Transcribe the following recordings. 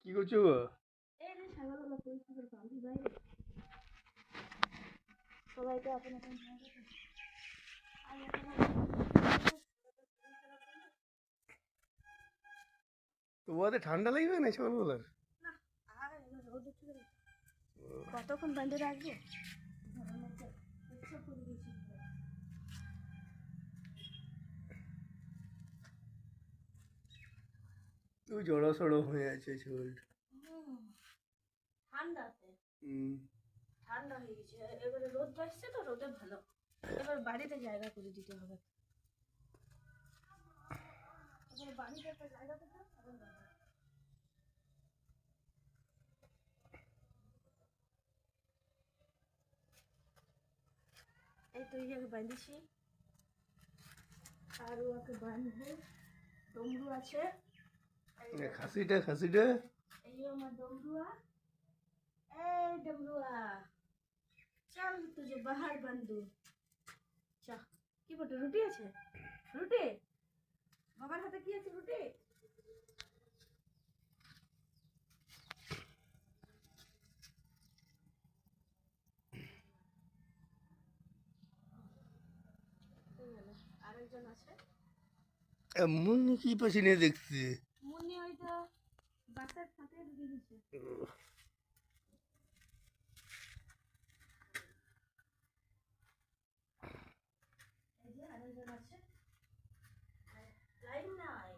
কি করছো গো? এই যে সকালবেলা পরিষ্কার বান্ধি বাইরে সবাইকে আপন আপন জায়গাতে আর তোমাদের ঠান্ডা লাগবে না সকালবেলার? না আর রোদ উঠে গেল কতক্ষণ বান্ধে রাখবো ঘরের মধ্যে উৎসব করে দিয়েছি তুই জড়ো সড়ো হয়ে আছে শরীর। ঠান্ডাতে হুম। ঠান্ডা হয়ে গেছে এবারে রোদ আসছে তো রোদে ভালো এবার বাড়িতে জায়গা করে দিতে হবে এবার বাড়িতে একটা জায়গা করতে হবে এই তো ইয়াকে বাঁধেছি আর ওকে বাঁধবো ডমরু আছে খাসিটা এই আমার ডমরুয়া এই ডমরুয়া চল তুझे बाहर बांध दूं চা কি বটে রুটি আছে রুটি বাবার হাতে কি আছে রুটি আরেকজন আছে মুন্নি কি পাশিনে দেখছি। মুন্নি ওই তো বাসার সাথে ঢুকে গেছে এই যে আরেকজন আছে লাইন নাই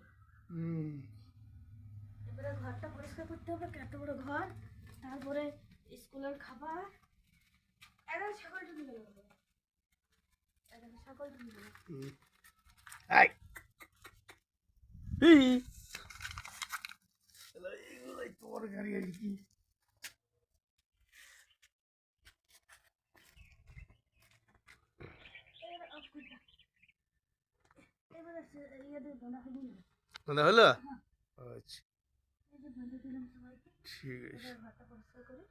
এবারে ঘরটা পরিষ্কার করতে হবে কত বড় ঘর তারপরে স্কুলের খাবার এরা ছাগলটা নিয়ে গেল এরা ছাগলটা নিয়ে গেল আই এই এগুলাই তোর গাড়ি আর কি। এবারে ইয়ে দিয়ে বোনা হলো না মানে হলো? আচ্ছা এই যে বন্ধ দিলাম সবাইকে ঠিক আছে। এবার ঘরটা পরিষ্কার করি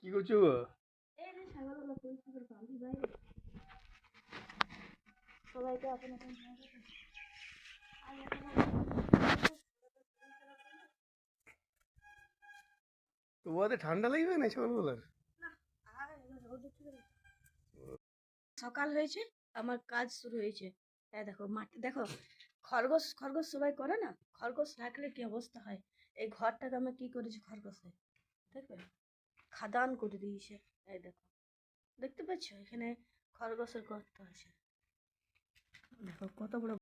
কি করছো গো? এই যে সকালবেলা পরিষ্কার বান্ধি বাইরে সবাইকে আপন আপন জায়গাতে আর তোমাদের ঠান্ডা লাগবে না সকালবেলার? না আর রোদ উঠে গেল সকাল হয়েছে আমার কাজ শুরু হয়েছে এই দেখো মাটি দেখো খরগোশ খরগোশ সবাই করে না খরগোশ রাখলে কি অবস্থা হয় এই ঘরটাকে আমি কি করেছি খরগোশে দেখবে খাদান করে দিয়েছে এই দেখো দেখতে পাচ্ছ এখানে খরগোশের গর্ত আছে দেখো কত বড়